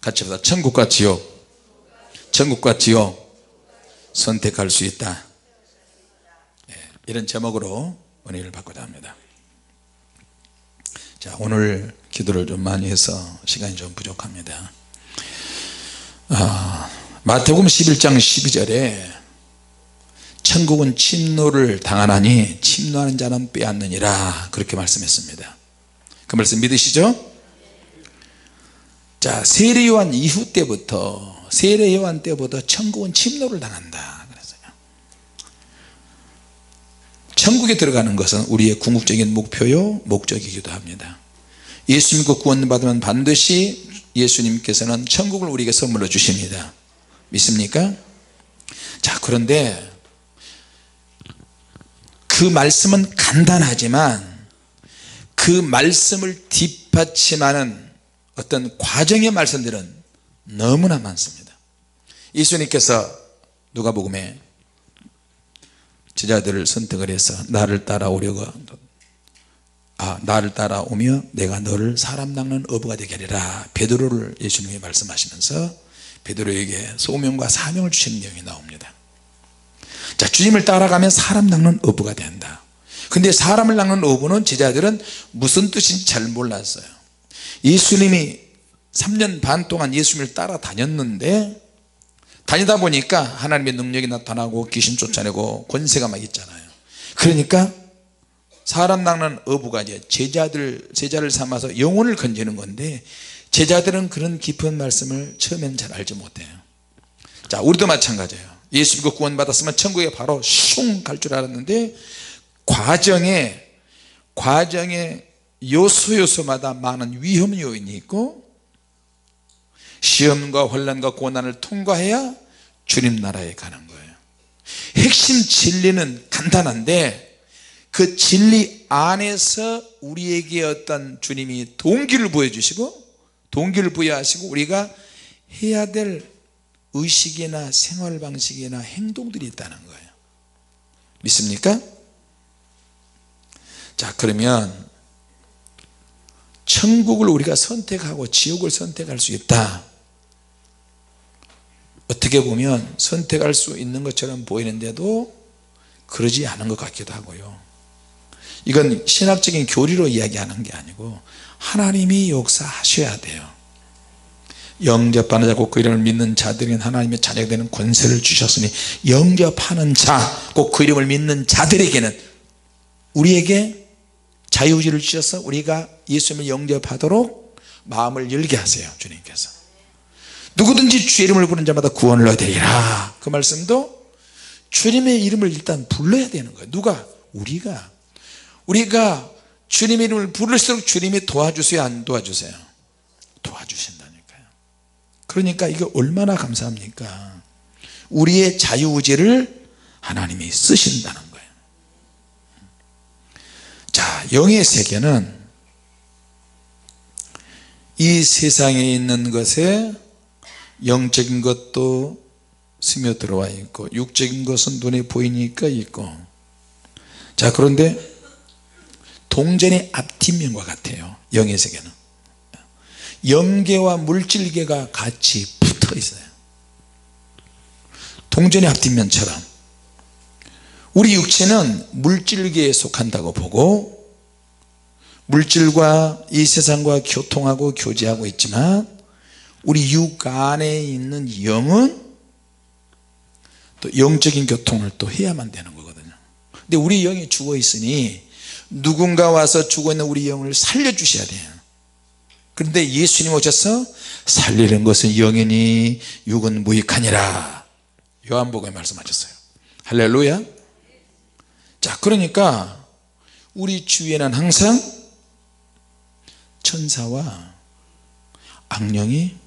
같이 합시다. 천국과 지옥, 천국과 지옥 선택할 수 있다. 이런 제목으로 은혜를 받고자 합니다. 자, 오늘 기도를 좀 많이 해서 시간이 좀 부족합니다. 마태복음 11장 12절에 천국은 침노를 당하나니 침노하는 자는 빼앗느니라, 그렇게 말씀했습니다. 그 말씀 믿으시죠? 자, 세례 요한 이후 때부터, 세례 요한 때부터 천국은 침노를 당한다 그랬어요. 천국에 들어가는 것은 우리의 궁극적인 목표요 목적이기도 합니다. 예수 믿고 구원받으면 반드시 예수님께서는 천국을 우리에게 선물로 주십니다. 믿습니까? 자, 그런데 그 말씀은 간단하지만 그 말씀을 뒷받침하는 어떤 과정의 말씀들은 너무나 많습니다. 예수님께서 누가복음에 제자들을 선택을 해서 나를 따라오며 내가 너를 사람 낚는 어부가 되게 하리라, 베드로를 예수님이 말씀하시면서 베드로에게 소명과 사명을 주시는 내용이 나옵니다. 자, 주님을 따라가면 사람 낚는 어부가 된다. 근데 사람을 낚는 어부는 제자들은 무슨 뜻인지 잘 몰랐어요. 예수님이 3년 반 동안 예수님을 따라다녔는데, 다니다 보니까 하나님의 능력이 나타나고 귀신 쫓아내고 권세가 막 있잖아요. 그러니까 사람 낚는 어부가 이제 제자를 삼아서 영혼을 건지는 건데, 제자들은 그런 깊은 말씀을 처음에는 잘 알지 못해요. 자, 우리도 마찬가지예요. 예수 믿고 구원 받았으면 천국에 바로 슝 갈 줄 알았는데, 과정에 요소마다 많은 위험 요인이 있고, 시험과 혼란과 고난을 통과해야 주님 나라에 가는 거예요. 핵심 진리는 간단한데, 그 진리 안에서 우리에게 어떤 주님이 동기를 보여주시고, 동기를 부여하시고, 우리가 해야 될 의식이나 생활 방식이나 행동들이 있다는 거예요. 믿습니까? 자, 그러면 천국을 우리가 선택하고 지옥을 선택할 수 있다. 어떻게 보면 선택할 수 있는 것처럼 보이는데도 그러지 않은 것 같기도 하고요. 이건 신학적인 교리로 이야기하는 게 아니고 하나님이 역사하셔야 돼요. 영접하는 자 곧 그 이름을 믿는 자들에게는 하나님의 자녀가 되는 권세를 주셨으니, 영접하는 자 곧 그 이름을 믿는 자들에게는, 우리에게 자유의지를 주셔서 우리가 예수님을 영접하도록 마음을 열게 하세요. 주님께서 누구든지 주의 이름을 부르는 자마다 구원을 얻으리라, 그 말씀도 주님의 이름을 일단 불러야 되는 거예요. 누가? 우리가 주님의 이름을 부를수록 주님이 도와주세요, 안 도와주세요? 도와주신다니까요. 그러니까 이게 얼마나 감사합니까? 우리의 자유의지를 하나님이 쓰신다는 거예요. 자, 영의 세계는 이 세상에 있는 것에 영적인 것도 스며들어와 있고, 육적인 것은 눈에 보이니까 있고. 자, 그런데 동전의 앞뒷면과 같아요. 영의 세계는 영계와 물질계가 같이 붙어 있어요. 동전의 앞뒷면처럼 우리 육체는 물질계에 속한다고 보고, 물질과 이 세상과 교통하고 교제하고 있지만, 우리 육 안에 있는 영은 또 영적인 교통을 또 해야만 되는 거거든요. 근데 우리 영이 죽어 있으니 누군가 와서 죽어 있는 우리 영을 살려주셔야 돼요. 그런데 예수님 오셔서 살리는 것은 영이니 육은 무익하니라, 요한복음에 말씀하셨어요. 할렐루야. 자, 그러니까 우리 주위에는 항상 천사와 악령이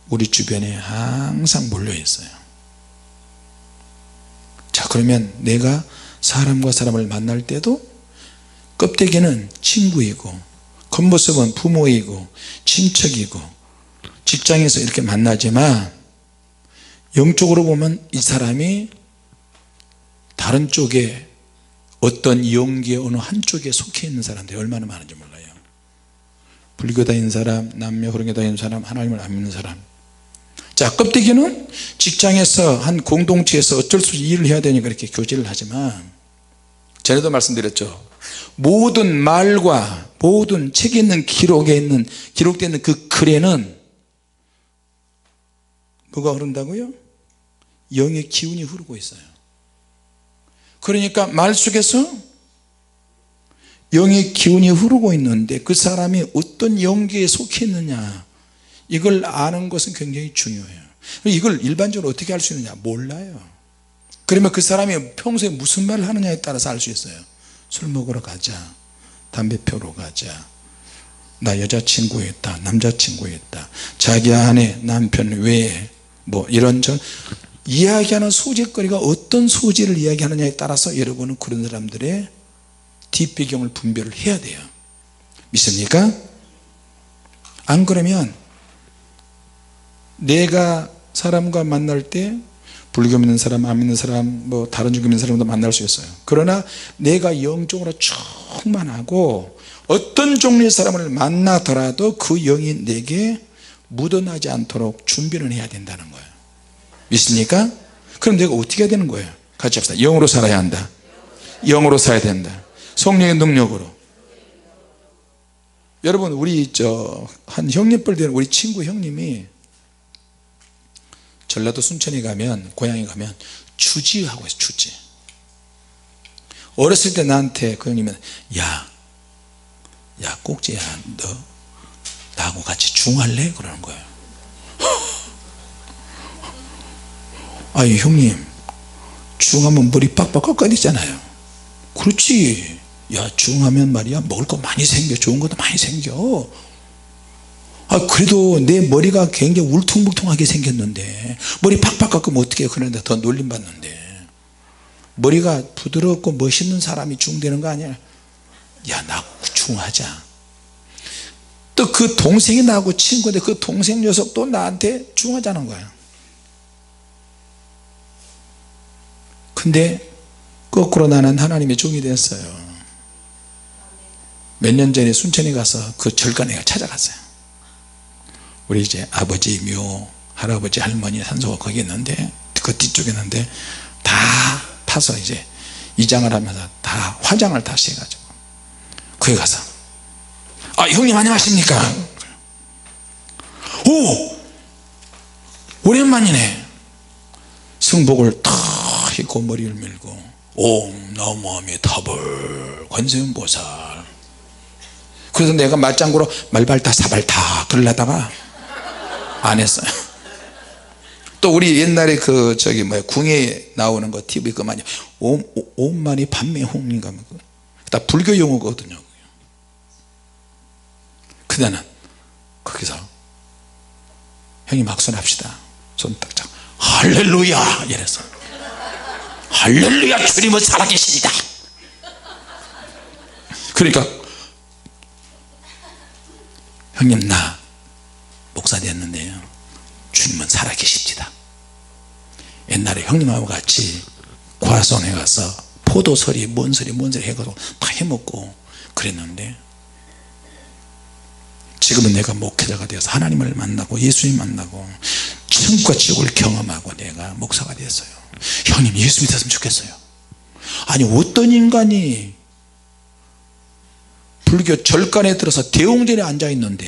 우리 주변에 항상 몰려 있어요. 자, 그러면 내가 사람과 사람을 만날 때도 껍데기는 친구이고, 겉모습은 부모이고 친척이고, 직장에서 이렇게 만나지만 영적으로 보면 이 사람이 다른 쪽에 어떤 영계의 어느 한쪽에 속해 있는 사람들이 얼마나 많은지 몰라요. 불교다인 사람, 남녀 호랑이다인 사람, 하나님을 안 믿는 사람. 자, 껍데기는 직장에서 한 공동체에서 어쩔 수 없이 일을 해야 되니까 이렇게 교제를 하지만, 전에도 말씀드렸죠. 모든 말과 모든 책에 있는 기록되어 있는 그 글에는 뭐가 흐른다고요? 영의 기운이 흐르고 있어요. 그러니까 말 속에서 영의 기운이 흐르고 있는데 그 사람이 어떤 영계에 속해 있느냐, 이걸 아는 것은 굉장히 중요해요. 이걸 일반적으로 어떻게 알 수 있느냐, 몰라요. 그러면 그 사람이 평소에 무슨 말을 하느냐에 따라서 알 수 있어요. 술 먹으러 가자, 담배 피우러 가자, 나 여자친구 있다, 남자친구 있다, 자기 아내 남편 외에 뭐 이런 이야기하는 소재거리가 어떤 소재를 이야기하느냐에 따라서 여러분은 그런 사람들의 뒷배경을 분별을 해야 돼요. 믿습니까? 안 그러면 내가 사람과 만날 때 불교 믿는 사람, 안 믿는 사람, 뭐 다른 종교 믿는 사람도 만날 수 있어요. 그러나 내가 영적으로 충만하고 어떤 종류의 사람을 만나더라도 그 영이 내게 묻어나지 않도록 준비를 해야 된다는 거예요. 믿습니까? 그럼 내가 어떻게 해야 되는 거예요? 같이 합시다. 영으로 살아야 한다. 영으로 살아야 된다. 성령의 능력으로. 여러분, 우리 한 형님뻘 되는 우리 친구 형님이 전라도 순천에 가면, 고향에 가면 주지하고 있어요. 주지. 어렸을 때 나한테 그 형님은 야 꼭지야, 너 나하고 같이 중할래? 그러는 거예요. 아니 형님, 중하면 머리 빡빡 깎아야 되잖아요. 그렇지. 야, 중하면 말이야 먹을 거 많이 생겨, 좋은 것도 많이 생겨. 그래도 내 머리가 굉장히 울퉁불퉁하게 생겼는데 머리 팍팍 깎으면 어떻게 해요? 그런데 더 놀림받는데. 머리가 부드럽고 멋있는 사람이 중되는 거 아니야? 야, 나 중하자. 또 그 동생이 나하고 친구인데 그 동생 녀석도 나한테 중하자는 거야. 근데 거꾸로 나는 하나님의 종이 됐어요. 몇 년 전에 순천에 가서 그 절간에 찾아갔어요. 우리 이제 아버지 묘, 할아버지 할머니 산소가 거기 있는데, 그 뒤쪽에 있는데 다 파서 이제 이장을 하면서 다 화장을 다시 해가지고 거기 가서 형님 안녕하십니까? 오, 오랜만이네. 승복을 탁 입고 머리를 밀고 옴 너무함이 타불 관세음보살. 그래서 내가 맞장구로 말발타 사발타 그러려다가 안 했어요. 또 우리 옛날에 궁에 나오는 거 TV 그만요. 옴만이 반매홍인가 다 불교 용어거든요. 그때는 거기서 형님 악순합시다. 손 딱 잡고 할렐루야 이래서 할렐루야 주님은 살아계십니다. 그러니까 형님 나 목사 됐는데요, 주님은 살아계십니다. 옛날에 형님하고 같이 과수원에 가서 포도서리 뭔 소리 해가지고 다 해먹고 그랬는데, 지금은 내가 목회자가 되어서 하나님을 만나고 예수님 만나고 천국과 지옥을 경험하고 내가 목사가 됐어요. 형님 예수 믿었으면 좋겠어요. 아니 어떤 인간이 불교 절간에 들어서 대웅전에 앉아 있는데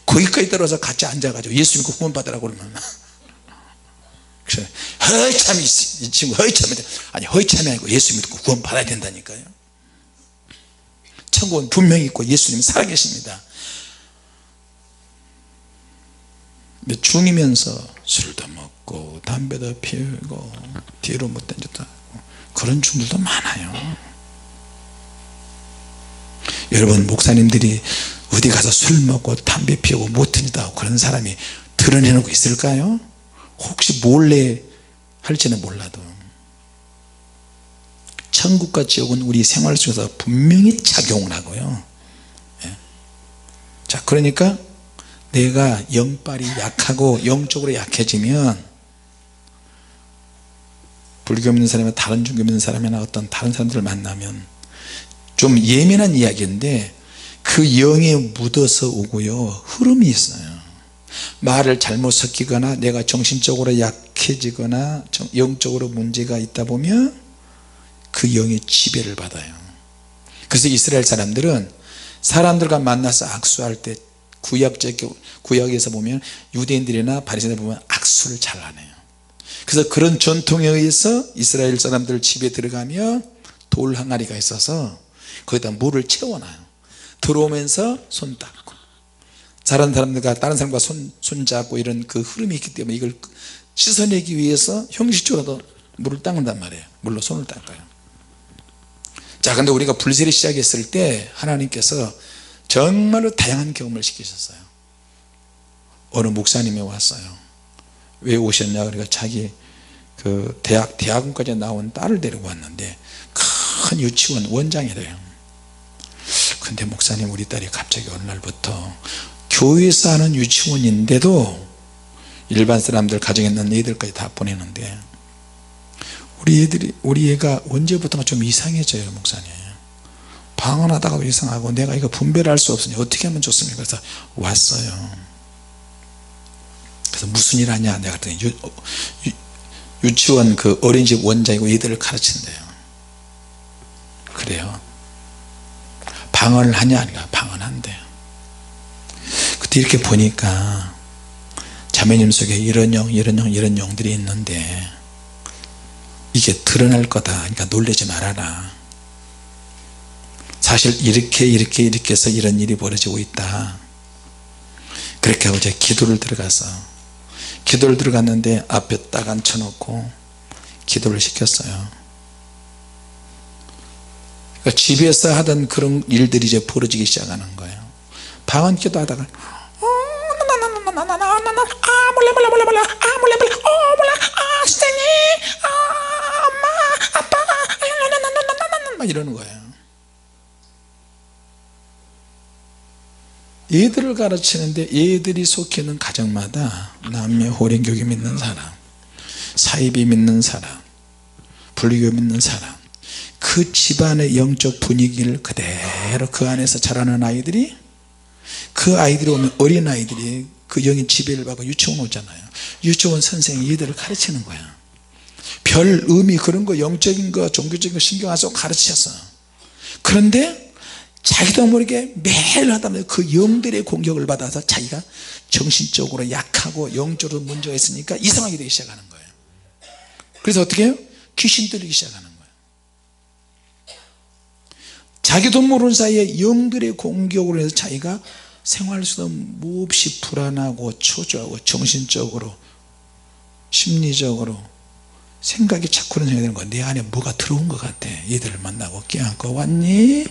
거기까지 들어서 같이 앉아가지고 예수 믿고 구원 받으라고 그러면 허참이, 이 친구 허참이, 아니 허참이 아니고 예수 믿고 구원 받아야 된다니까요. 천국은 분명히 있고 예수님은 살아계십니다. 중이면서 술도 먹고 담배도 피우고 뒤로 못 던졌다 그런 중들도 많아요. 여러분, 목사님들이 어디 가서 술 먹고 담배 피우고 못 던졌다고 그런 사람이 드러내는 거 있을까요? 혹시 몰래 할지는 몰라도 천국과 지옥은 우리 생활 속에서 분명히 작용을 하고요. 자, 그러니까 내가 영빨이 약하고 영적으로 약해지면 불교 믿는 사람이나 다른 종교 믿는 사람이나 어떤 다른 사람들을 만나면 좀 예민한 이야기인데, 그 영에 묻어서 오고요 흐름이 있어요. 말을 잘못 섞이거나 내가 정신적으로 약해지거나 영적으로 문제가 있다 보면 그 영의 지배를 받아요. 그래서 이스라엘 사람들은 사람들과 만나서 악수할 때 구약에서 보면 유대인들이나 바리새인들 보면 악수를 잘 안 해요. 그래서 그런 전통에 의해서 이스라엘 사람들 집에 들어가면 돌 항아리가 있어서 거기다 물을 채워놔요. 들어오면서 손 닦고 다른 사람들과 다른 사람과 손 잡고 이런 그 흐름이 있기 때문에 이걸 씻어내기 위해서 형식적으로도 물을 닦는단 말이에요. 물로 손을 닦아요. 자, 근데 우리가 불세를 시작했을 때 하나님께서 정말로 다양한 경험을 시키셨어요. 어느 목사님이 왔어요. 왜 오셨냐 그러니까 자기 그 대학원까지 나온 딸을 데리고 왔는데 큰 유치원 원장이래요. 근데 목사님 우리 딸이 갑자기 어느 날부터 교회에서 하는 유치원인데도 일반 사람들 가정에 있는 애들까지 다 보내는데 우리 애가 언제부턴가 좀 이상해져요. 목사님 방언하다가도 이상하고 내가 이거 분별할 수 없으니 어떻게 하면 좋습니까? 그래서 왔어요. 그래서 무슨 일 하냐 내가 그랬더니 유치원 그 어린이집 원장이고 애들을 가르친대요. 그래요. 방언을 하냐 아니까 방언한대요. 그때 이렇게 보니까 자매님 속에 이런 영들이 있는데 이게 드러날 거다. 그러니까 놀라지 말아라. 사실 이렇게 해서 이런 일이 벌어지고 있다. 그렇게 하고 이제 기도를 들어갔는데 앞에 딱 앉혀놓고 기도를 시켰어요. 그러니까 집에서 하던 그런 일들이 이제 벌어지기 시작하는 거예요. 방언 기도하다가 선생님 엄마 아빠 막 이러는 거예요. 얘들을 가르치는데 얘들이 속해 있는 가정마다 남녀 호랭교회 믿는 사람, 사이비 믿는 사람, 불교 믿는 사람, 그 집안의 영적 분위기를 그대로 그 안에서 자라는 아이들이, 그 아이들이 오면 어린아이들이 그 영의 지배를 받고 유치원 오잖아요. 유치원 선생이 얘들을 가르치는 거야. 별 의미 그런 거 영적인 거 종교적인 거 신경 안 쓰고 가르치셨어. 그런데 자기도 모르게 매일 하다 보면 그 영들의 공격을 받아서 자기가 정신적으로 약하고 영적으로 문제가 있으니까 이상하게 되기 시작하는 거예요. 그래서 어떻게 해요? 귀신 들리기 시작하는 거예요. 자기도 모르는 사이에 영들의 공격으로 해서 자기가 생활할 수도 몹시 불안하고 초조하고 정신적으로 심리적으로 생각이 자꾸 그런 생각이 드는 거야. 내 안에 뭐가 들어온 것 같아. 얘들을 만나고 껴안고 왔니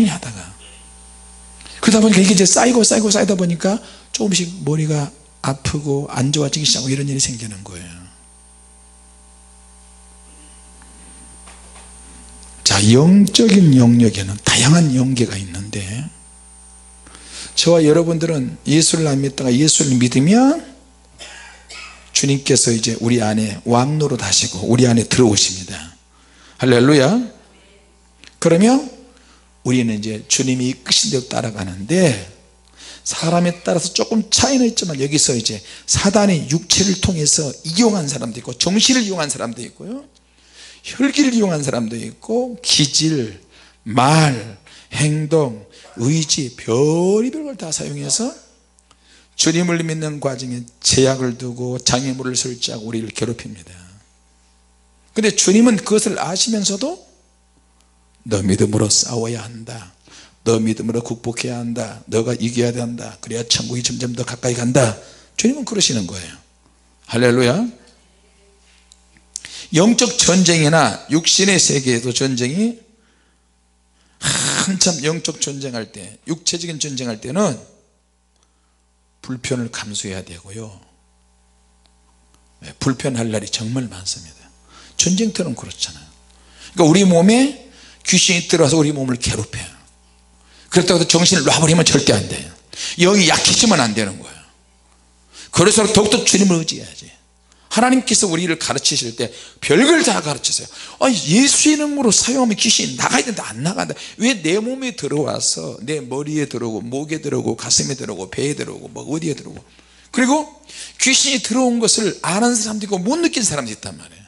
하다가 그러다 보니까 이게 이제 쌓이다 보니까 조금씩 머리가 아프고 안 좋아지기 시작하고 이런 일이 생기는 거예요. 자, 영적인 영역에는 다양한 영계가 있는데 저와 여러분들은 예수를 안 믿다가 예수를 믿으면 주님께서 이제 우리 안에 왕노릇 하시고 우리 안에 들어오십니다. 할렐루야. 그러면 우리는 이제 주님이 이끄신 대로 따라가는데 사람에 따라서 조금 차이는 있지만 여기서 이제 사단의 육체를 통해서 이용한 사람도 있고 정신을 이용한 사람도 있고요, 혈기를 이용한 사람도 있고 기질, 말, 행동, 의지 별의별 걸 다 사용해서 주님을 믿는 과정에 제약을 두고 장애물을 설치하고 우리를 괴롭힙니다. 그런데 주님은 그것을 아시면서도 너 믿음으로 싸워야 한다, 너 믿음으로 극복해야 한다, 너가 이겨야 한다, 그래야 천국이 점점 더 가까이 간다. 주님은 그러시는 거예요. 할렐루야. 영적 전쟁이나 육신의 세계에도 전쟁이 한참 영적 전쟁할 때, 육체적인 전쟁할 때는 불편을 감수해야 되고요, 불편할 날이 정말 많습니다. 전쟁터는 그렇잖아요. 그러니까 우리 몸에 귀신이 들어와서 우리 몸을 괴롭혀요. 그렇다고 해서 정신을 놔버리면 절대 안 돼요. 영이 약해지면 안 되는 거예요. 그래서 더욱더 주님을 의지해야지. 하나님께서 우리를 가르치실 때 별걸 다 가르치세요. 예수 이름으로 사용하면 귀신이 나가야 된다. 안 나간다. 왜 내 몸에 들어와서 내 머리에 들어오고 목에 들어오고 가슴에 들어오고 배에 들어오고 뭐 어디에 들어오고, 그리고 귀신이 들어온 것을 아는 사람도 있고 못 느낀 사람도 있단 말이에요.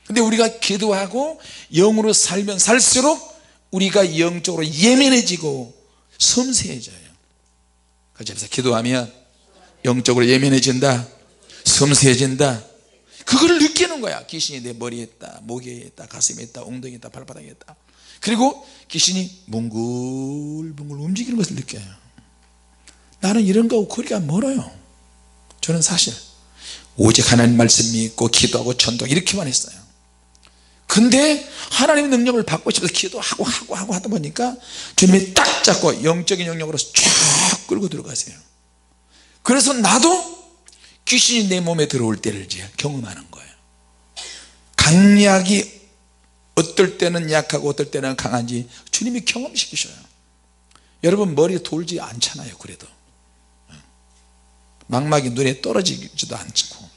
근데 우리가 기도하고 영으로 살면 살수록 우리가 영적으로 예민해지고 섬세해져요. 그래서 기도하면 영적으로 예민해진다, 섬세해진다. 그걸 느끼는 거야. 귀신이 내 머리에 있다, 목에 있다, 가슴에 있다, 엉덩이에 있다, 발바닥에 있다. 그리고 귀신이 뭉글뭉글 움직이는 것을 느껴요. 나는 이런 거하고 거리가 멀어요. 저는 사실 오직 하나님 말씀 믿고 기도하고 전도하고 이렇게만 했어요. 근데 하나님의 능력을 받고 싶어서 기도하고 하다 보니까 주님이 딱 잡고 영적인 영역으로 쫙 끌고 들어가세요. 그래서 나도 귀신이 내 몸에 들어올 때를 이제 경험하는 거예요. 강약이 어떨 때는 약하고 어떨 때는 강한지 주님이 경험시키셔요. 여러분 머리에 돌지 않잖아요. 그래도 망막이 눈에 떨어지지도 않고,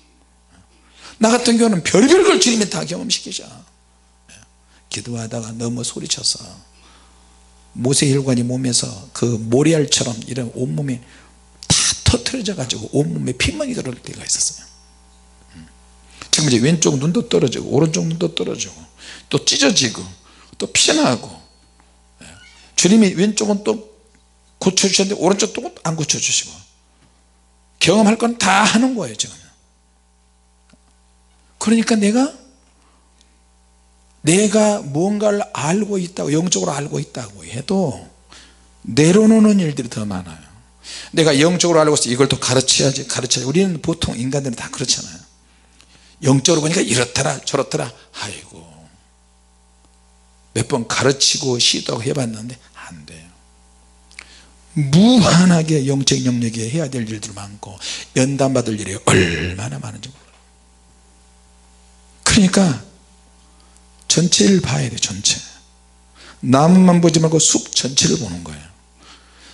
나 같은 경우는 별별 걸 주님이 다 경험시키셔. 기도하다가 너무 소리쳐서 모세혈관이 몸에서 그 모래알처럼 이런 온몸에 다 터트려져 가지고 온몸에 피멍이 들어올 때가 있었어요. 지금 이제 왼쪽 눈도 떨어지고 오른쪽 눈도 떨어지고 또 찢어지고 또 피나고, 주님이 왼쪽은 또 고쳐주셨는데 오른쪽 또 안 고쳐주시고, 경험할 건 다 하는 거예요 지금. 그러니까 내가 뭔가를 알고 있다고, 영적으로 알고 있다고 해도 내려놓는 일들이 더 많아요. 내가 영적으로 알고 있어, 이걸 또 가르쳐야지. 우리는 보통 인간들은 다 그렇잖아요. 영적으로 보니까 이렇더라 저렇더라. 아이고 몇 번 가르치고 시도하고 해봤는데 안 돼요. 무한하게 영적 영역에 해야 될 일들 많고 연단받을 일이 얼마나 많은지 몰라요. 그러니까 전체를 봐야 돼요. 전체. 나무만 보지 말고 숲 전체를 보는 거예요.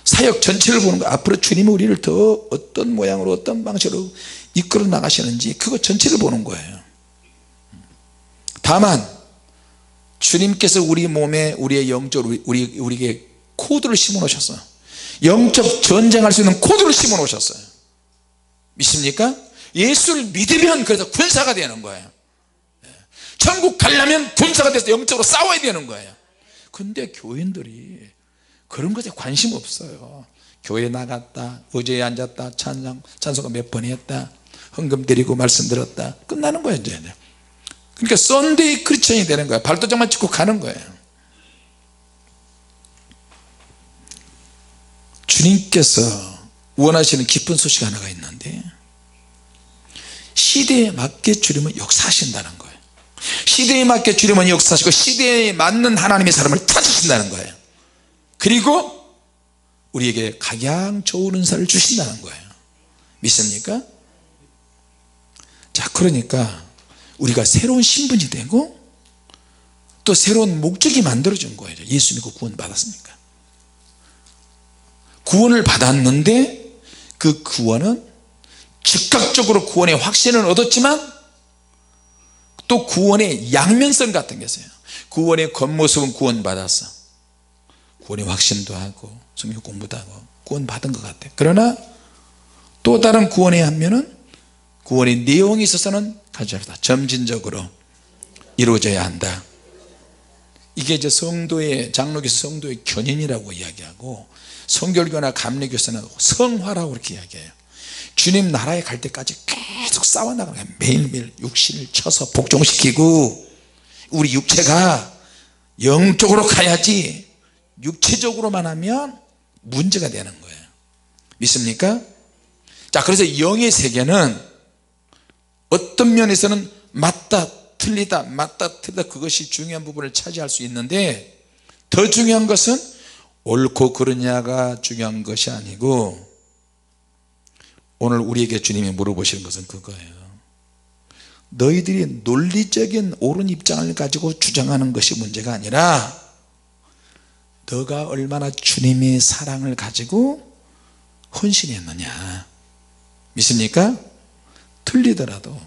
사역 전체를 보는 거예요. 앞으로 주님이 우리를 더 어떤 모양으로 어떤 방식으로 이끌어 나가시는지 그거 전체를 보는 거예요. 다만 주님께서 우리 몸에 우리의 영적으로 우리에게 코드를 심어 놓으셨어요. 영적 전쟁할 수 있는 코드를 심어 놓으셨어요. 믿습니까? 예수를 믿으면 그래서 군사가 되는 거예요. 천국 가려면 군사가 돼서 영적으로 싸워야 되는 거예요. 근데 교인들이 그런 것에 관심 없어요. 교회 나갔다, 의자에 앉았다, 찬송가 몇 번 했다, 헌금 드리고 말씀 들었다, 끝나는 거예요 이제. 그러니까 썬데이 크리스천이 되는 거예요. 발도장만 찍고 가는 거예요. 주님께서 원하시는 기쁜 소식 하나가 있는데, 시대에 맞게 주님은 역사하신다는 거예요. 시대에 맞게 주님은 역사하시고 시대에 맞는 하나님의 사람을 찾으신다는 거예요. 그리고 우리에게 가장 좋은 은사를 주신다는 거예요. 믿습니까? 자, 그러니까 우리가 새로운 신분이 되고 또 새로운 목적이 만들어진 거예요. 예수 믿고 구원 받았으니까. 구원을 받았는데 그 구원은 즉각적으로 구원의 확신을 얻었지만 또 구원의 양면성 같은 게 있어요. 구원의 겉모습은 구원 받았어, 구원의 확신도 하고 성경 공부도 하고 구원 받은 것 같아. 그러나 또 다른 구원의 한 면은 구원의 내용이 있어서는 가져다 점진적으로 이루어져야 한다. 이게 이제 성도의 장로교에서 성도의 견인이라고 이야기하고, 성결교나 감리교에서는 성화라고 그렇게 이야기해요. 주님 나라에 갈 때까지 계속 싸워나가는 거예요. 매일매일 육신을 쳐서 복종시키고, 우리 육체가 영적으로 가야지 육체적으로만 하면 문제가 되는 거예요. 믿습니까? 자, 그래서 영의 세계는 어떤 면에서는 맞다 틀리다 그것이 중요한 부분을 차지할 수 있는데, 더 중요한 것은 옳고 그르냐가 중요한 것이 아니고, 오늘 우리에게 주님이 물어보시는 것은 그거예요. 너희들이 논리적인 옳은 입장을 가지고 주장하는 것이 문제가 아니라 너가 얼마나 주님의 사랑을 가지고 헌신했느냐. 믿습니까? 틀리더라도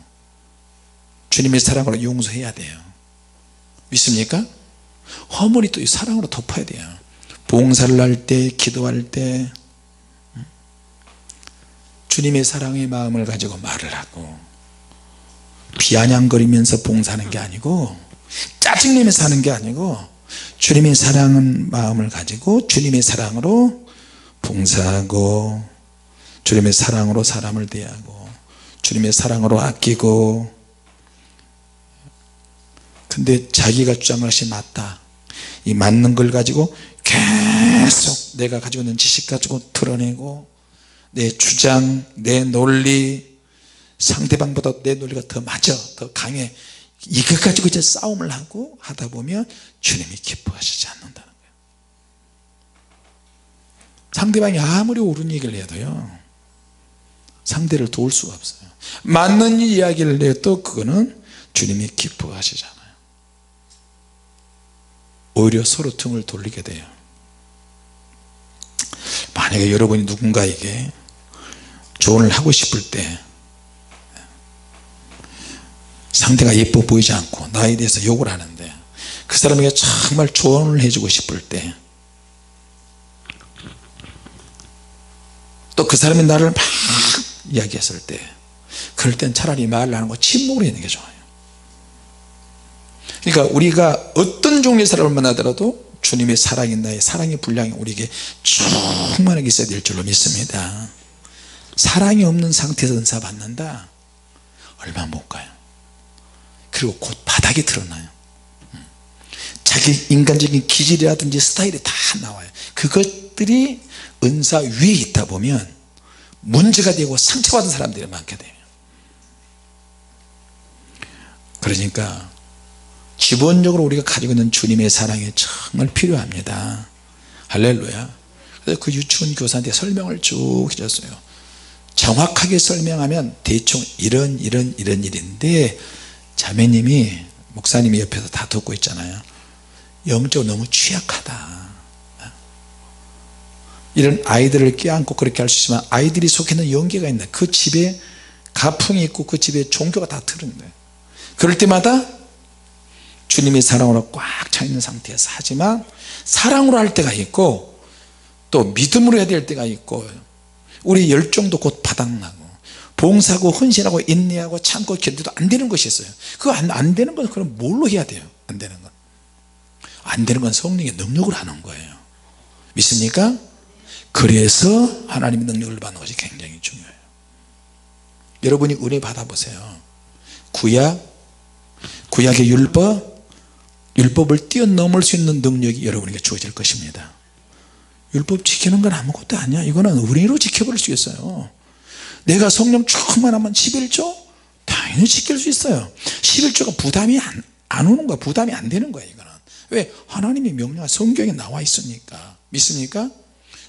주님의 사랑으로 용서해야 돼요. 믿습니까? 허물이 또 이 사랑으로 덮어야 돼요. 봉사를 할 때, 기도할 때 주님의 사랑의 마음을 가지고 말을 하고, 비아냥거리면서 봉사하는 게 아니고, 짜증내면서 하는 게 아니고, 주님의 사랑은 마음을 가지고 주님의 사랑으로 봉사하고, 주님의 사랑으로 사람을 대하고, 주님의 사랑으로 아끼고. 근데 자기가 주장한 것이 맞다, 이 맞는 걸 가지고 계속 내가 가지고 있는 지식 가지고 드러내고, 내 주장, 내 논리, 상대방보다 내 논리가 더 맞아, 더 강해, 이것 가지고 이제 싸움을 하고 하다 보면 주님이 기뻐하시지 않는다는 거예요. 상대방이 아무리 옳은 얘기를 해도요, 상대를 도울 수가 없어요. 맞는 이야기를 해도 그거는 주님이 기뻐하시잖아요. 오히려 서로 등을 돌리게 돼요. 만약에 여러분이 누군가에게 조언을 하고 싶을 때 상대가 예뻐 보이지 않고 나에 대해서 욕을 하는데, 그 사람에게 정말 조언을 해주고 싶을 때, 또 그 사람이 나를 막 이야기했을 때, 그럴 땐 차라리 말을 안 하고 침묵을 하는 게 좋아요. 그러니까 우리가 어떤 종류의 사람을 만나더라도 주님의 사랑이, 나의 사랑의 분량이 우리에게 충만하게 있어야 될 줄로 믿습니다. 사랑이 없는 상태에서 은사 받는다, 얼마 못 가요. 그리고 곧 바닥이 드러나요. 자기 인간적인 기질이라든지 스타일이 다 나와요. 그것들이 은사 위에 있다 보면 문제가 되고 상처받은 사람들이 많게 돼요. 그러니까 기본적으로 우리가 가지고 있는 주님의 사랑이 정말 필요합니다. 할렐루야. 그래서 그 유치원 교사한테 설명을 쭉 해줬어요. 정확하게 설명하면 대충 이런 일인데, 자매님이, 목사님이 옆에서 다 듣고 있잖아요. 영적으로 너무 취약하다. 이런 아이들을 껴안고 그렇게 할 수 있지만, 아이들이 속해 있는 영계가 있는데, 그 집에 가풍이 있고 그 집에 종교가 다 틀은데, 그럴 때마다 주님의 사랑으로 꽉 차 있는 상태에서 하지만, 사랑으로 할 때가 있고 또 믿음으로 해야 될 때가 있고, 우리 열정도 곧 바닥나고, 봉사하고 헌신하고 인내하고 참고 견뎌도 안 되는 것이 있어요. 그거 안 되는 건 그럼 뭘로 해야 돼요? 안 되는 건, 안 되는 건 성령의 능력을 하는 거예요. 믿습니까? 그래서 하나님의 능력을 받는 것이 굉장히 중요해요. 여러분이 은혜 받아보세요. 구약의 율법을 뛰어넘을 수 있는 능력이 여러분에게 주어질 것입니다. 율법 지키는 건 아무것도 아니야. 이거는 은혜로 지켜버릴 수 있어요. 내가 성령 충만하면 11조 당연히 지킬 수 있어요. 11조가 부담이 안 오는 거야. 부담이 안 되는 거야. 이거는 왜? 하나님의 명령이 성경에 나와 있으니까. 믿습니까?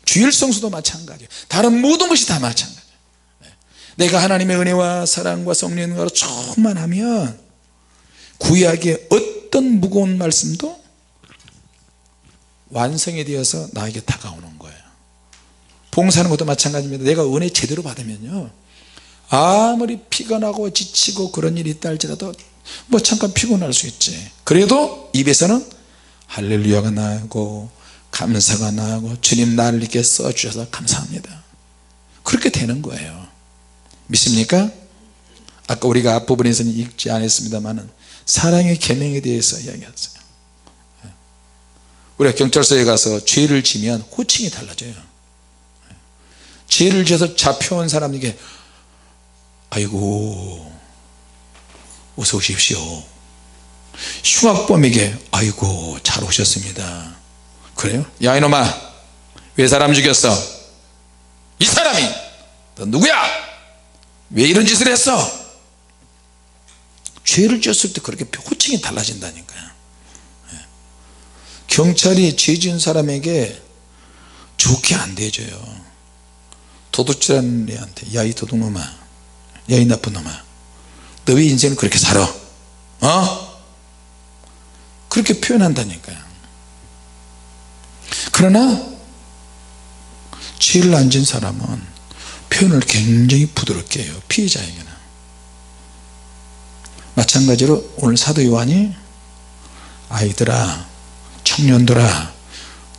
주일 성수도 마찬가지예요. 다른 모든 것이 다 마찬가지예요. 내가 하나님의 은혜와 사랑과 성령의 능력으로 충만하면 구약의 어떤 무거운 말씀도 완성이 되어서 나에게 다가오는 거예요. 봉사하는 것도 마찬가지입니다. 내가 은혜 제대로 받으면요, 아무리 피곤하고 지치고 그런 일이 있다 할지라도 뭐 잠깐 피곤할 수 있지. 그래도 입에서는 할렐루야가 나오고 감사가 나오고, 주님 나를 이렇게 써주셔서 감사합니다. 그렇게 되는 거예요. 믿습니까? 아까 우리가 앞부분에서는 읽지 않았습니다만 사랑의 계명에 대해서 이야기했어요. 우리가 경찰서에 가서 죄를 지면 호칭이 달라져요. 죄를 지어서 잡혀온 사람에게 아이고 어서 오십시오, 흉악범에게 아이고 잘 오셨습니다. 그래요? 야 이놈아, 왜 사람 죽였어? 이 사람이 너 누구야? 왜 이런 짓을 했어? 죄를 지었을 때 그렇게 호칭이 달라진다니까요. 경찰이 죄 지은 사람에게 좋게 안 대줘요. 도둑질하는 애한테 야 이 도둑놈아, 야 이 나쁜 놈아, 너 왜 인생을 그렇게 살아? 그렇게 표현한다니까요. 그러나 죄를 안 지은 사람은 표현을 굉장히 부드럽게 해요. 피해자에게는 마찬가지로 오늘 사도 요한이 아이들아, 청년들아,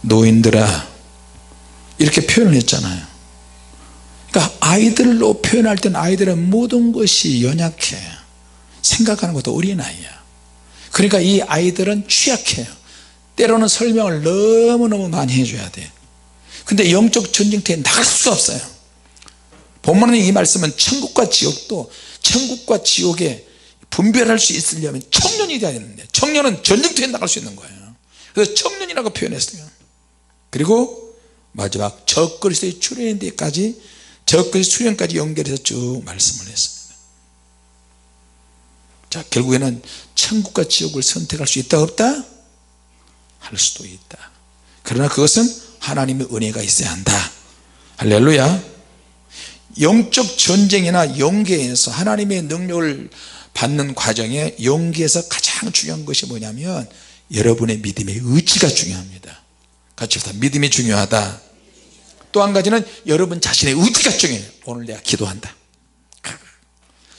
노인들아 이렇게 표현을 했잖아요. 그러니까 아이들로 표현할 때는 아이들은 모든 것이 연약해, 생각하는 것도 어린아이야. 그러니까 이 아이들은 취약해요. 때로는 설명을 너무너무 많이 해줘야 돼. 근데 영적 전쟁터에 나갈 수가 없어요. 본문에 이 말씀은 천국과 지옥도, 천국과 지옥에 분별할 수 있으려면 청년이 돼야 되는데, 청년은 전쟁터에 나갈 수 있는 거예요. 그래서 청년이라고 표현했어요. 그리고 마지막 적그리스도의 출현의 데까지, 적그리스도 출현까지 연결해서 쭉 말씀을 했습니다. 자, 결국에는 천국과 지옥을 선택할 수 있다 없다? 할 수도 있다. 그러나 그것은 하나님의 은혜가 있어야 한다. 할렐루야. 영적 전쟁이나 영계에서 하나님의 능력을 받는 과정에, 영계에서 가장 중요한 것이 뭐냐면 여러분의 믿음의 의지가 중요합니다. 같이 합시다. 믿음이 중요하다. 또 한 가지는 여러분 자신의 의지가 중요해요. 오늘 내가 기도한다,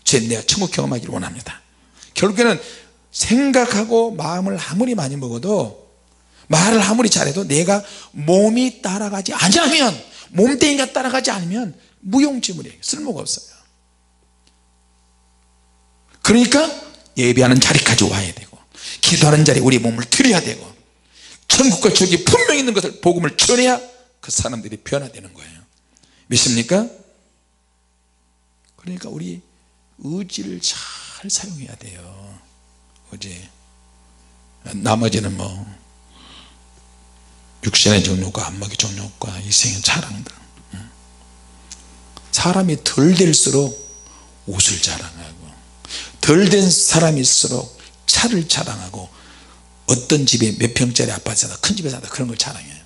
주님 내가 천국 경험하기를 원합니다. 결국에는 생각하고 마음을 아무리 많이 먹어도, 말을 아무리 잘해도 내가 몸이 따라가지 않으면, 몸뚱이가 따라가지 않으면 무용지물이에요. 쓸모가 없어요. 그러니까 예배하는 자리까지 와야 되고, 기도하는 자리에 우리 몸을 들여야 되고, 천국과 지옥이 분명히 있는 것을, 복음을 전해야 그 사람들이 변화되는 거예요. 믿습니까? 그러니까 우리 의지를 잘 사용해야 돼요. 의지. 나머지는 뭐 육신의 정욕과 안목의 정욕과 이생의 자랑들. 사람이 덜 될수록 옷을 자랑하고, 덜 된 사람일수록 차를 자랑하고, 어떤 집에 몇 평짜리 아파트 사다, 큰 집에 사다, 그런 걸 자랑해요.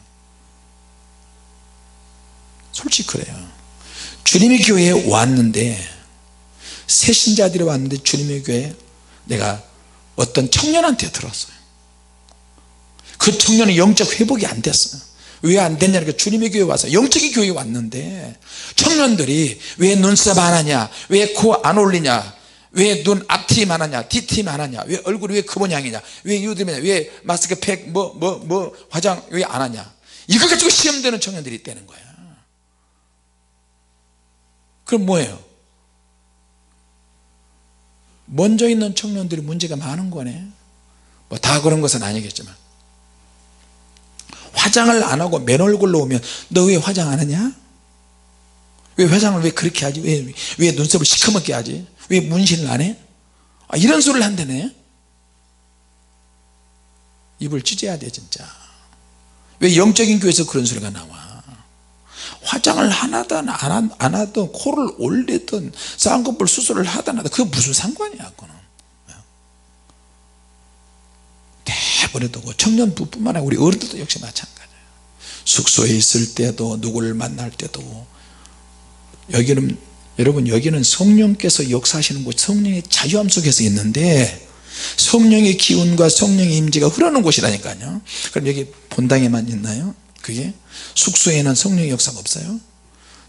솔직히 그래요. 주님의 교회에 왔는데, 새 신자들이 왔는데 주님의 교회에 내가 어떤 청년한테 들었어요. 그 청년은 영적 회복이 안 됐어요. 왜 안 됐냐니까, 주님의 교회에 와서, 영적인 교회에 왔는데 청년들이 왜 눈썹 안 하냐, 왜 코 안 올리냐, 왜 눈 앞트임 안 하냐, 뒤트임 안 하냐, 왜 얼굴이 왜 그 모양이냐, 왜 유드면냐, 왜 마스크팩 화장 왜 안 하냐, 이거 가지고 시험되는 청년들이 있다는 거야. 그럼 뭐예요? 먼저 있는 청년들이 문제가 많은 거네. 뭐 다 그런 것은 아니겠지만, 화장을 안 하고 맨 얼굴로 오면 너 왜 화장 안 하냐? 왜 화장을 왜 그렇게 하지? 왜 눈썹을 시커멓게 하지? 왜 문신을 안 해? 이런 소리를 한다네. 입을 찢어야 돼 진짜. 왜 영적인 교회에서 그런 소리가 나와? 화장을 하나도 안 하든, 코를 올리든, 쌍꺼풀 수술을 하든 그게 무슨 상관이야. 그거는 내버려두고, 청년부뿐만 아니라 우리 어른들도 역시 마찬가지예요. 숙소에 있을 때도, 누구를 만날 때도, 여기는, 여러분 여기는 성령께서 역사하시는 곳, 성령의 자유함 속에서 있는데 성령의 기운과 성령의 임재가 흐르는 곳이라니까요. 그럼 여기 본당에만 있나요? 그게 숙소에는 성령의 역사가 없어요?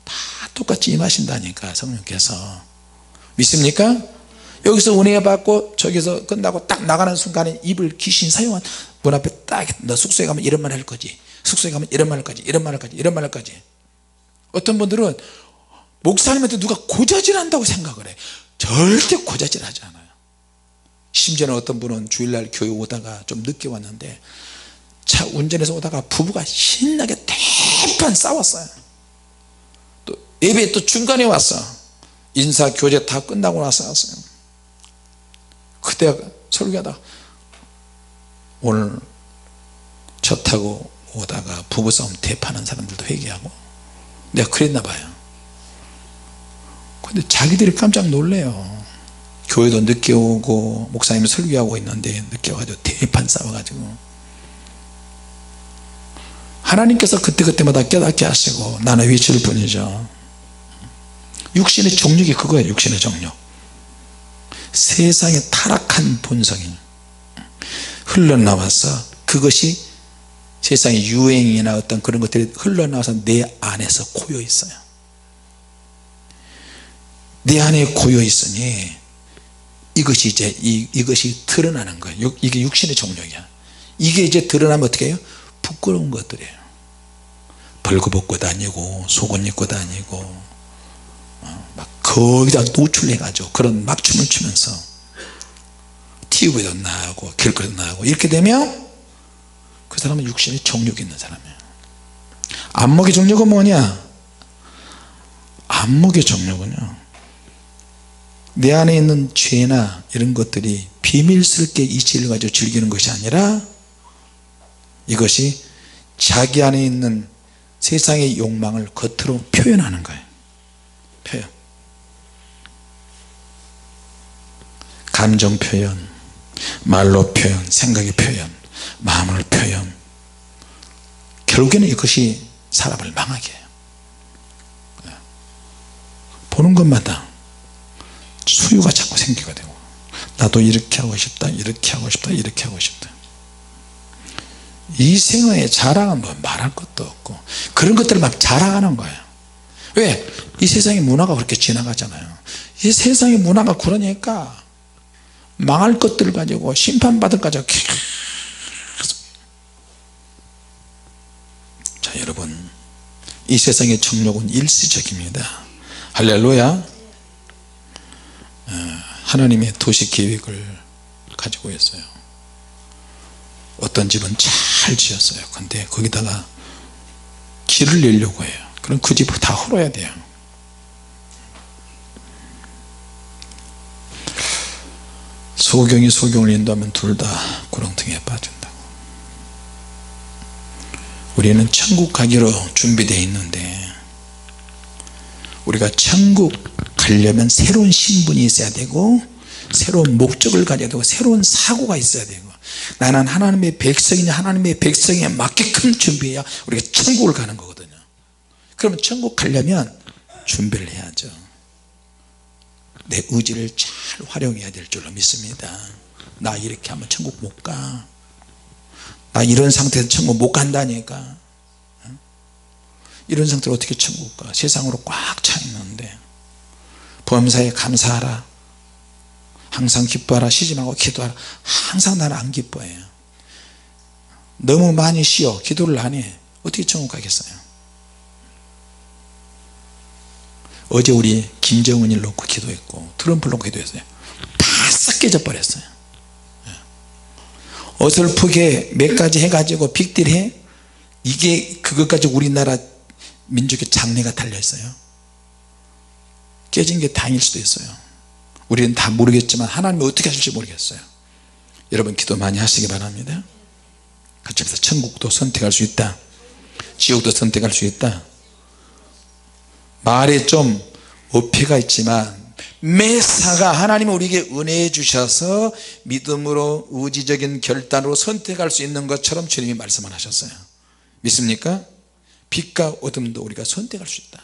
다 똑같이 임하신다니까, 성령께서. 믿습니까? 여기서 은혜 받고 저기서 끝나고 딱 나가는 순간에 입을 귀신 사용한 문 앞에 딱, 너 숙소에 가면 이런 말 할 거지, 숙소에 가면 이런 말 할 거지, 이런 말 할 거지, 이런 말 할 거지. 어떤 분들은 목사님한테 누가 고자질 한다고 생각을 해. 절대 고자질 하지 않아요. 심지어는 어떤 분은 주일날 교회 오다가 좀 늦게 왔는데, 차 운전해서 오다가 부부가 신나게 대판 싸웠어요. 또 예배 또 중간에 왔어. 인사 교제 다 끝나고 나서 왔어요. 그때 설교하다가, 오늘 차 타고 오다가 부부싸움 대파는 사람들도 회개하고, 내가 그랬나 봐요. 근데 자기들이 깜짝 놀래요. 교회도 늦게 오고 목사님 설교하고 있는데 늦게 와가지고 대판 싸워가지고. 하나님께서 그때그때마다 깨닫게 하시고 나는 외칠 뿐이죠. 육신의 정욕이 그거예요. 육신의 정욕, 세상의 타락한 본성이 흘러나와서, 그것이 세상의 유행이나 어떤 그런 것들이 흘러나와서 내 안에서 고여 있어요. 내 안에 고여 있으니 이것이 이제 이것이 드러나는 거예요. 이게 육신의 정욕이야. 이게 이제 드러나면 어떻게 해요? 부끄러운 것들이에요. 벌거벗고 다니고 속옷 입고 다니고 막 거기다 노출해 가지고 그런 막 춤을 추면서 TV에도 나가고 길거리도 나가고 이렇게 되면 그 사람은 육신의 정욕이 있는 사람이에요. 안목의 정욕은 뭐냐? 안목의 정욕은요, 내 안에 있는 죄나 이런 것들이 비밀스럽게 이 죄를 가지고 즐기는 것이 아니라 이것이 자기 안에 있는 세상의 욕망을 겉으로 표현하는 거예요. 표현, 감정 표현, 말로 표현, 생각의 표현, 마음을 표현. 결국에는 이것이 사람을 망하게 해요. 보는 것마다 수요가 자꾸 생기게 되고, 나도 이렇게 하고 싶다, 이렇게 하고 싶다, 이렇게 하고 싶다. 이 생애의 자랑은 뭐 말할 것도 없고 그런 것들을 막 자랑하는 거예요. 왜? 이 세상의 문화가 그렇게 지나가잖아요. 이 세상의 문화가 그러니까 망할 것들을 가지고 심판받을 가지고 계속. 자, 여러분, 이 세상의 정욕은 일시적입니다. 할렐루야. 하나님의 도시 계획을 가지고 있어요. 어떤 집은 잘 지었어요. 근데 거기다가 길을 내려고 해요. 그럼 그 집을 다 헐어야 돼요. 소경이 소경을 인도하면 둘 다 구렁텅이에 빠진다고. 우리는 천국 가기로 준비되어 있는데, 우리가 천국 가려면 새로운 신분이 있어야 되고 새로운 목적을 가져야 되고 새로운 사고가 있어야 되고, 나는 하나님의 백성이냐, 하나님의 백성에 맞게끔 준비해야 우리가 천국을 가는 거거든요. 그러면 천국 가려면 준비를 해야죠. 내 의지를 잘 활용해야 될 줄로 믿습니다. 나 이렇게 하면 천국 못 가, 나 이런 상태에서 천국 못 간다니까. 이런 상태로 어떻게 천국 가? 세상으로 꽉 차 있는데. 범사에 감사하라, 항상 기뻐하라, 쉬지 말고 기도하라. 항상 나는 안 기뻐해요. 너무 많이 쉬어 기도를 안 해. 어떻게 천국 가겠어요? 어제 우리 김정은을 놓고 기도했고 트럼프를 놓고 기도했어요. 다 싹 깨져 버렸어요. 어설프게 몇 가지 해가지고 빅딜해. 이게 그것까지 우리나라 민족의 장래가 달려있어요. 깨진 게 다행일 수도 있어요. 우리는 다 모르겠지만 하나님이 어떻게 하실지 모르겠어요. 여러분 기도 많이 하시기 바랍니다. 그래서 천국도 선택할 수 있다, 지옥도 선택할 수 있다. 말에 좀 어폐가 있지만 매사가 하나님은 우리에게 은혜해 주셔서 믿음으로 의지적인 결단으로 선택할 수 있는 것처럼 주님이 말씀을 하셨어요. 믿습니까? 빛과 어둠도 우리가 선택할 수 있다.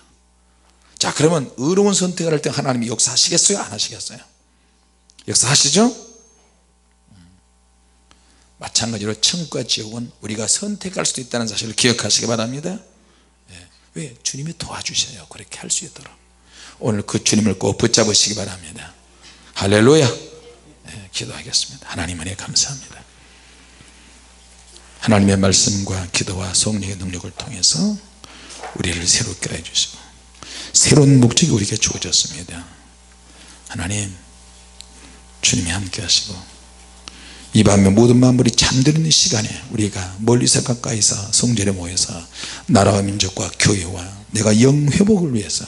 자, 그러면 의로운 선택을 할 때 하나님이 역사하시겠어요, 안 하시겠어요? 역사하시죠? 마찬가지로 천국과 지옥은 우리가 선택할 수도 있다는 사실을 기억하시기 바랍니다. 왜? 주님이 도와주셔요. 그렇게 할 수 있도록. 오늘 그 주님을 꼭 붙잡으시기 바랍니다. 할렐루야. 기도하겠습니다. 하나님 은혜 감사합니다. 하나님의 말씀과 기도와 성령의 능력을 통해서 우리를 새롭게 해주시고 새로운 목적이 우리에게 주어졌습니다. 하나님, 주님이 함께 하시고 이 밤에 모든 만물이 잠드는 시간에 우리가 멀리서 가까이서 성전에 모여서 나라와 민족과 교회와 내가 영회복을 위해서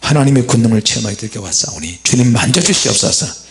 하나님의 권능을 체험하게 되게 왔사오니 주님 만져주시옵소서.